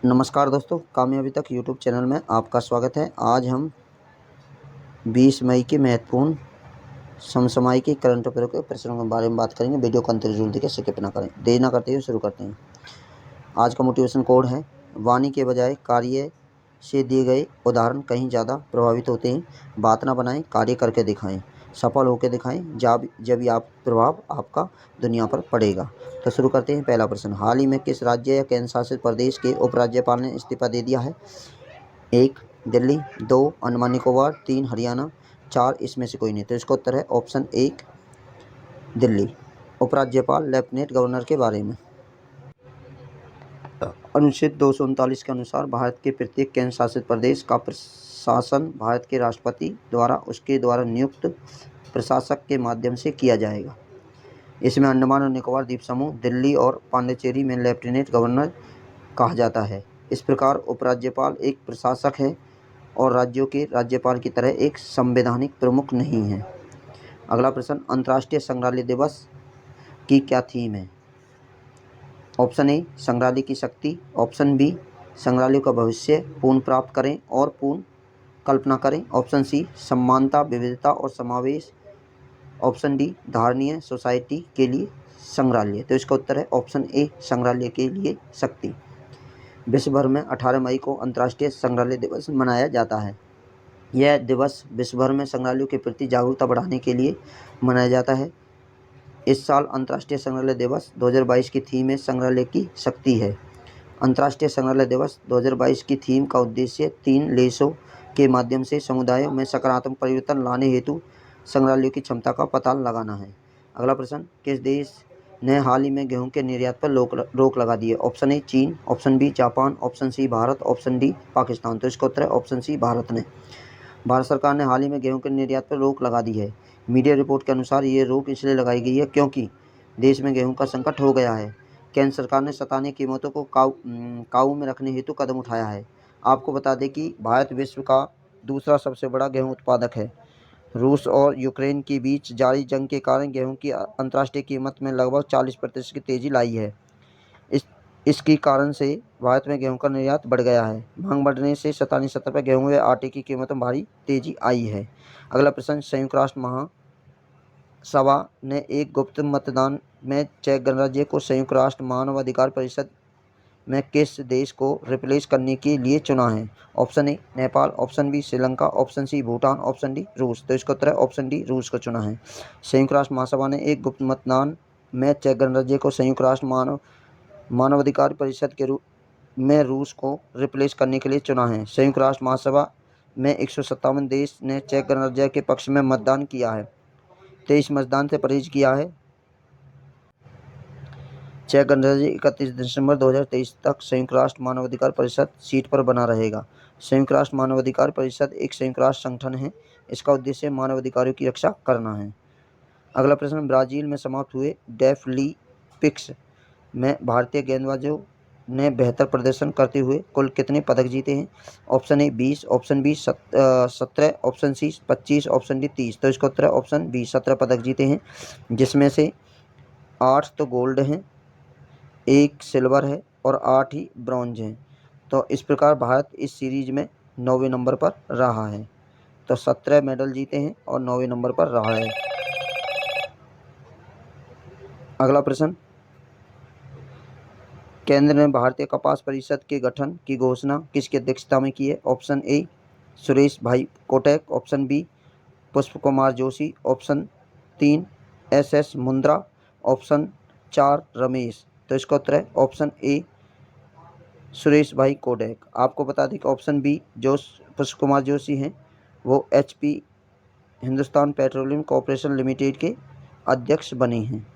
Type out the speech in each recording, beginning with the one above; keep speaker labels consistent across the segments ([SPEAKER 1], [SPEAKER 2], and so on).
[SPEAKER 1] नमस्कार दोस्तों, कामयाबी तक यूट्यूब चैनल में आपका स्वागत है। आज हम 20 मई के महत्वपूर्ण समसामयिक करंट अफेयर के प्रश्नों के बारे में बात करेंगे। वीडियो को अंत जरूर देखें, स्किप ना करें। देर ना करते हुए शुरू करते हैं। आज का मोटिवेशन कोड है, वाणी के बजाय कार्य से दिए गए उदाहरण कहीं ज़्यादा प्रभावित होते हैं। बात ना बनाएं, कार्य करके दिखाएं। सफल होकर दिखाएं, जब आप प्रभाव आपका दुनिया पर पड़ेगा। तो शुरू करते हैं। पहला प्रश्न, हाल ही में किस राज्य या केंद्र शासित प्रदेश के उपराज्यपाल ने इस्तीफा दे दिया है? 1 दिल्ली, 2 अंडमान निकोबार, 3 हरियाणा, 4 इसमें से कोई नहीं। तो इसका उत्तर है ऑप्शन 1 दिल्ली। उपराज्यपाल लेफ्टिनेंट गवर्नर के बारे में अनुच्छेद 239 के अनुसार भारत के प्रत्येक केंद्र शासित प्रदेश का प्रशासन भारत के राष्ट्रपति द्वारा उसके द्वारा नियुक्त प्रशासक के माध्यम से किया जाएगा। इसमें अंडमान और निकोबार द्वीप समूह, दिल्ली और पांडिचेरी में लेफ्टिनेंट गवर्नर कहा जाता है। इस प्रकार उपराज्यपाल एक प्रशासक है और राज्यों के राज्यपाल की तरह एक संवैधानिक प्रमुख नहीं है। अगला प्रश्न, अंतर्राष्ट्रीय संग्रहालय दिवस की क्या थीम है? ऑप्शन ए संग्रहालय की शक्ति, ऑप्शन बी संग्रहालय का भविष्य, पूर्ण प्राप्त करें और पूर्ण कल्पना करें, ऑप्शन सी समानता, विविधता और समावेश, ऑप्शन डी धारणीय सोसाइटी के लिए संग्रहालय। तो इसका उत्तर है ऑप्शन ए संग्रहालय के लिए शक्ति। विश्व भर में 18 मई को अंतर्राष्ट्रीय संग्रहालय दिवस मनाया जाता है। यह दिवस विश्व भर में संग्रहालयों के प्रति जागरूकता बढ़ाने के लिए मनाया जाता है। इस साल अंतर्राष्ट्रीय संग्रहालय दिवस 2022 की थीम में संग्रहालय की शक्ति है। अंतर्राष्ट्रीय संग्रहालय दिवस 2022 की थीम का उद्देश्य 3 लेशों के माध्यम से समुदायों में सकारात्मक परिवर्तन लाने हेतु संग्रहालयों की क्षमता का पता लगाना है। अगला प्रश्न, किस देश ने हाल ही में गेहूं के निर्यात पर रोक लगा दी है? Option A China, option B Japan, option C Bharat, option D Pakistan. तो इसका उत्तर है ऑप्शन सी भारत ने। भारत सरकार ने हाल ही में गेहूं के निर्यात पर रोक लगा दी है। मीडिया रिपोर्ट के अनुसार ये रोक इसलिए लगाई गई है क्योंकि देश में गेहूं का संकट हो गया है। केंद्र सरकार ने स्थानीय कीमतों को काबू में रखने हेतु कदम उठाया है। आपको बता दें कि भारत विश्व का दूसरा सबसे बड़ा गेहूं उत्पादक है। रूस और यूक्रेन के बीच जारी जंग के कारण गेहूं की अंतर्राष्ट्रीय कीमत में लगभग 40% की तेजी लाई है। इसके कारण से भारत में गेहूं का निर्यात बढ़ गया है। मांग बढ़ने से शतानी स्तर पर गेहूं व आटे की कीमतों में भारी तेजी आई है। अगला प्रश्न, संयुक्त राष्ट्र महासभा ने एक गुप्त मतदान में चेक गणराज्य को संयुक्त राष्ट्र मानवाधिकार परिषद में किस देश को रिप्लेस करने के लिए चुना है? Option A Nepal, option B Sri Lanka, option C Bhutan, option D रूस। तो इसका उत्तर है ऑप्शन डी रूस को चुना है। संयुक्त राष्ट्र महासभा ने एक गुप्त मतदान में चेक गणराज्य को संयुक्त राष्ट्र मानवाधिकार परिषद के रूप में रूस को रिप्लेस करने के लिए चुना है। संयुक्त राष्ट्र महासभा में 157 देश ने चेक गणराज्य के पक्ष में मतदान किया है। 23 मतदान से परहेज किया है। चेक गणराज्य 31 दिसंबर 2023 तक संयुक्त राष्ट्र मानवाधिकार परिषद सीट पर बना रहेगा। संयुक्त राष्ट्र मानवाधिकार परिषद एक संयुक्त राष्ट्र संगठन है। इसका उद्देश्य मानवाधिकारों की रक्षा करना है। अगला प्रश्न, ब्राजील में समाप्त हुए डेफलिम्पिक्स में भारतीय गेंदबाजों ने बेहतर प्रदर्शन करते हुए कुल कितने पदक जीते हैं? Option A 20, option B 17, option C 25, option D 30। तो इसका उत्तर है ऑप्शन बी 17 पदक जीते हैं, जिसमें से 8 तो गोल्ड हैं, 1 सिल्वर है और 8 ही ब्रॉन्ज हैं। तो इस प्रकार भारत इस सीरीज में 9वें नंबर पर रहा है। तो 17 मेडल जीते हैं और 9वें नंबर पर रहा है। अगला प्रश्न, केंद्र ने भारतीय कपास परिषद के गठन की घोषणा किसकी अध्यक्षता में की है? ऑप्शन ए सुरेश भाई कोटक, ऑप्शन बी पुष्प Kumar Joshi, option 3 SS Mundra, option 4 Ramesh. तो इसका उत्तर है ऑप्शन ए सुरेश भाई कोटक। आपको बता दें कि ऑप्शन बी जो पुष्प कुमार जोशी हैं वो HP Hindustan petroleum corporation limited के अध्यक्ष बने हैं।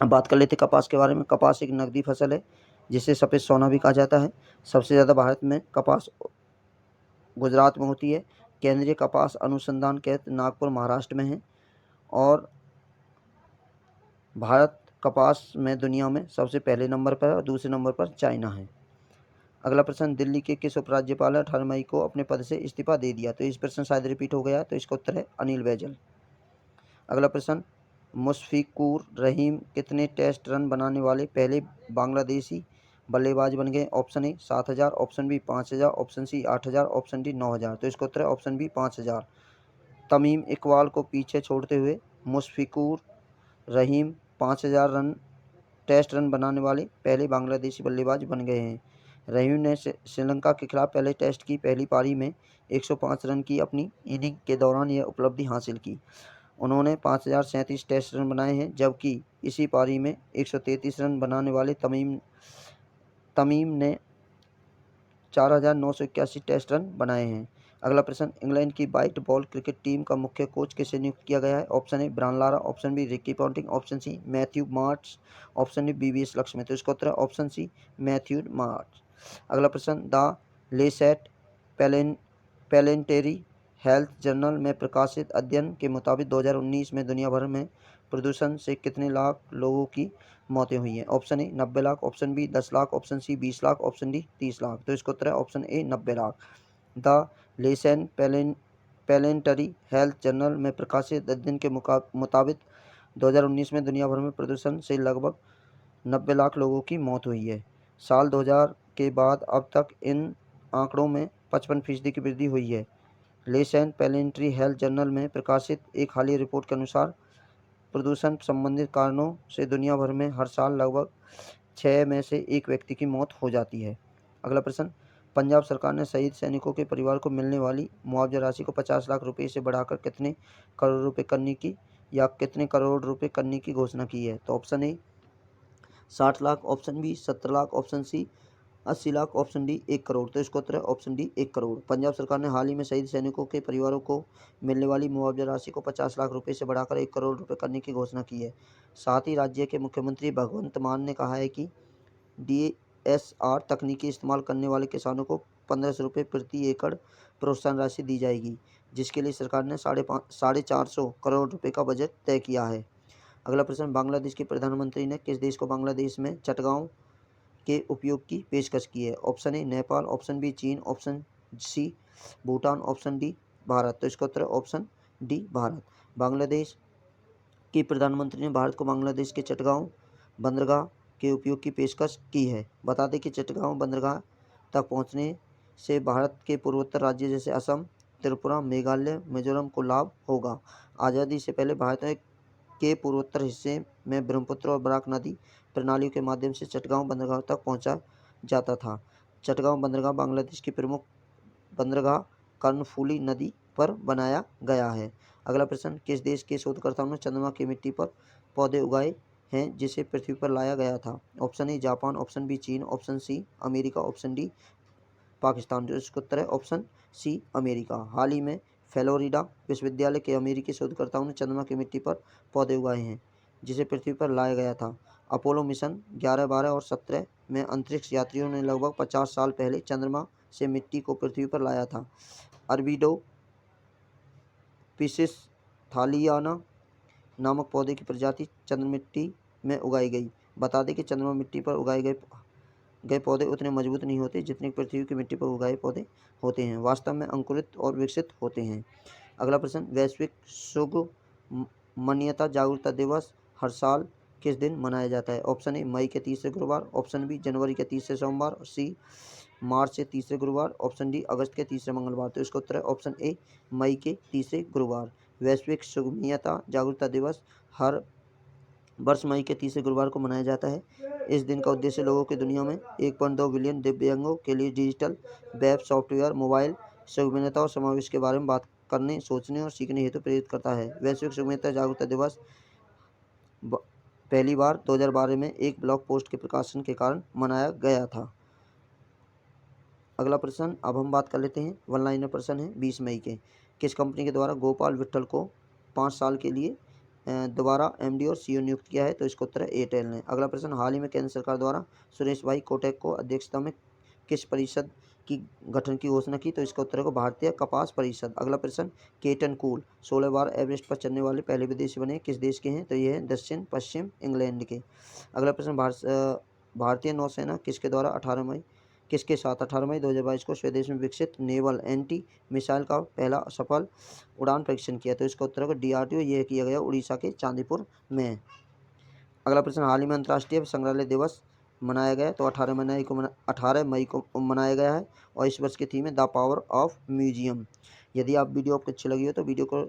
[SPEAKER 1] अब बात कर लेते कपास के बारे में। कपास एक नकदी फसल है जिसे सफ़ेद सोना भी कहा जाता है। सबसे ज़्यादा भारत में कपास गुजरात में होती है। केंद्रीय कपास अनुसंधान केंद्र नागपुर महाराष्ट्र में है। और भारत कपास में दुनिया में सबसे पहले नंबर पर है और दूसरे नंबर पर चाइना है। अगला प्रश्न, दिल्ली के किस उपराज्यपाल ने 18 मई को अपने पद से इस्तीफा दे दिया? तो इस प्रश्न शायद रिपीट हो गया, तो इसका उत्तर है अनिल बैजल। अगला प्रश्न, मुशफिकुर रहीम कितने टेस्ट रन बनाने वाले पहले बांग्लादेशी बल्लेबाज बन गए? Option A 7,000, option B 5,000, option C 8,000, option D 9,000। तो इसका उत्तर है ऑप्शन बी 5,000। तमीम इकबाल को पीछे छोड़ते हुए मुशफिकुर रहीम 5,000 टेस्ट रन बनाने वाले पहले बांग्लादेशी बल्लेबाज बन गए हैं। रहीम ने श्रीलंका के खिलाफ पहले टेस्ट की पहली पारी में 105 रन की अपनी इनिंग के दौरान यह उपलब्धि हासिल की। उन्होंने 5,037 टेस्ट रन बनाए हैं, जबकि इसी पारी में 133 रन बनाने वाले तमीम ने 4,981 टेस्ट रन बनाए हैं। अगला प्रश्न, इंग्लैंड की व्हाइट बॉल क्रिकेट टीम का मुख्य कोच किसे नियुक्त किया गया है? Option A Brian Lara, option B Ricky Ponting, option C Matthew Marsh, option D VVS Laxman. तो इसका उत्तर है ऑप्शन सी मैथ्यू मार्श। अगला प्रश्न, द लेसेट पैलेंटेरी हेल्थ जर्नल में प्रकाशित अध्ययन के मुताबिक 2019 में दुनिया भर में प्रदूषण से कितने लाख लोगों की मौतें हुई हैं? Option A 90 lakh, option B 10 lakh, option C 20 lakh, option D 30 lakh. तो इसका उत्तर है option A 90 lakh. The Lancet Planetary Health journal में प्रकाशित अध्ययन के मुताबिक 2019 में दुनिया भर में प्रदूषण से लगभग 90 लाख लोगों की मौत हुई है। साल 2000 के बाद अब तक इन आंकड़ों में 55% की वृद्धि हुई है। लेसेन पैलेंटरी हेल्थ जर्नल में प्रकाशित एक हालिया रिपोर्ट के अनुसार प्रदूषण संबंधित कारणों से दुनिया भर में हर साल लगभग 6 में से 1 व्यक्ति की मौत हो जाती है। अगला प्रश्न, पंजाब सरकार ने शहीद सैनिकों के परिवार को मिलने वाली मुआवजा राशि को 50 लाख रुपए से बढ़ाकर कितने करोड़ रुपए करने की घोषणा की है? तो option A 60 lakh, option B 70 lakh, option C 80 lakh, option D 1 crore. तो इसका उत्तर है ऑप्शन डी 1 करोड़। पंजाब सरकार ने हाल ही में शहीद सैनिकों के परिवारों को मिलने वाली मुआवजा राशि को 50 लाख रुपए से बढ़ाकर 1 करोड़ रुपए करने की घोषणा की है। साथ ही राज्य के मुख्यमंत्री भगवंत मान ने कहा है कि DSR तकनीकी इस्तेमाल करने वाले किसानों को 1,500 रुपये प्रति एकड़ प्रोत्साहन राशि दी जाएगी, जिसके लिए सरकार ने 450 करोड़ रुपए का बजट तय किया है। अगला प्रश्न, बांग्लादेश के प्रधानमंत्री ने किस देश को बांग्लादेश में चटगांव के उपयोग की पेशकश की है? Option A Nepal, option B चीन, option C Bhutan, option D Bharat. तो इसका उत्तर है ऑप्शन डी भारत। बांग्लादेश के प्रधानमंत्री ने भारत को बांग्लादेश के चटगांव बंदरगाह के उपयोग की पेशकश की है। बता दें कि चटगांव बंदरगाह तक पहुंचने से भारत के पूर्वोत्तर राज्य जैसे असम, त्रिपुरा, मेघालय, मिजोरम को लाभ होगा। आज़ादी से पहले भारत के पूर्वोत्तर हिस्से में ब्रह्मपुत्र और बराक नदी प्रणालियों के माध्यम से चटगांव बंदरगाह तक पहुंचा जाता था। चटगांव बंदरगाह बांग्लादेश की प्रमुख बंदरगाह कर्णफूली नदी पर बनाया गया है। अगला प्रश्न, किस देश के शोधकर्ताओं ने चंद्रमा की मिट्टी पर पौधे उगाए हैं जिसे पृथ्वी पर लाया गया था? Option A Japan, option B चीन, option C America, option D Pakistan. जो इसका उत्तर है ऑप्शन सी अमेरिका। हाल ही में फ्लोरिडा विश्वविद्यालय के अमेरिकी शोधकर्ताओं ने चंद्रमा की मिट्टी पर पौधे उगाए हैं जिसे पृथ्वी पर लाया गया था। अपोलो मिशन 11, 12 और 17 में अंतरिक्ष यात्रियों ने लगभग 50 साल पहले चंद्रमा से मिट्टी को पृथ्वी पर लाया था। अर्बिडो पिसिस थालियाना नामक पौधे की प्रजाति चंद्र मिट्टी में उगाई गई। बता दें कि चंद्रमा मिट्टी पर उगाए गए पौधे उतने मजबूत नहीं होते जितने पृथ्वी की मिट्टी पर उगाए पौधे होते हैं। वास्तव में अंकुरित और विकसित होते हैं। अगला प्रश्न, वैश्विक सुगमनीयता जागरूकता दिवस हर साल किस दिन मनाया जाता है? ऑप्शन ए मई के तीसरे गुरुवार, ऑप्शन बी जनवरी के तीसरे सोमवार, सी मार्च के तीसरे गुरुवार, ऑप्शन डी अगस्त के तीसरे मंगलवार। तो इसका उत्तर है ऑप्शन ए मई के तीसरे गुरुवार। वैश्विक सुगमनीयता जागरूकता दिवस हर वर्ष मई के तीसरे गुरुवार को मनाया जाता है। इस दिन का उद्देश्य लोगों की दुनिया में 1.2 बिलियन दिव्यांगों के लिए डिजिटल वेब सॉफ्टवेयर मोबाइल सुगमनीयता और समावेश के बारे में बात करने, सोचने और सीखने हेतु प्रेरित करता है। वैश्विक सुगमनीयता जागरूकता दिवस पहली बार 2012 में एक ब्लॉग पोस्ट के प्रकाशन के कारण मनाया गया था। अगला प्रश्न अब हम बात कर लेते हैं, वन लाइनर प्रश्न है 20 मई के। किस कंपनी के द्वारा गोपाल विट्ठल को 5 साल के लिए दोबारा MD और CEO नियुक्त किया है? तो इसका उत्तर है एयरटेल ने। अगला प्रश्न, हाल ही में केंद्र सरकार द्वारा सुरेश भाई कोटक को अध्यक्षता में किस परिषद की गठन की घोषणा की? तो इसका उत्तर है भारतीय कपास परिषद। अगला प्रश्न, केटन कूल 16 बार एवरेस्ट पर चढ़ने वाले पहले विदेशी बने, किस देश के हैं? तो ये हैं दक्षिण पश्चिम इंग्लैंड के। अगला प्रश्न, भारतीय नौसेना किसके साथ 18 मई 2022 को स्वदेश में विकसित नेवल एंटी मिसाइल का पहला सफल उड़ान परीक्षण किया? तो इसका उत्तर है DRDO। यह किया गया उड़ीसा के चांदीपुर में। अगला प्रश्न, हाल ही में अंतर्राष्ट्रीय संग्रहालय दिवस मनाया गया है, तो 18 मई को मनाया गया है। और इस वर्ष की थीम है द पावर ऑफ म्यूजियम। यदि आप वीडियो आपको अच्छी लगी हो तो वीडियो को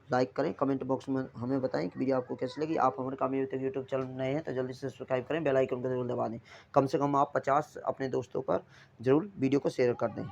[SPEAKER 1] लाइक करें, कमेंट बॉक्स में हमें बताएं कि वीडियो आपको कैसी लगी। आप हमारे कामयाबी तक यूट्यूब चैनल नए हैं तो जल्दी से सब्सक्राइब करें, बेल आइकन को जरूर दबा दें। कम से कम आप 50 अपने दोस्तों पर ज़रूर वीडियो को शेयर कर दें।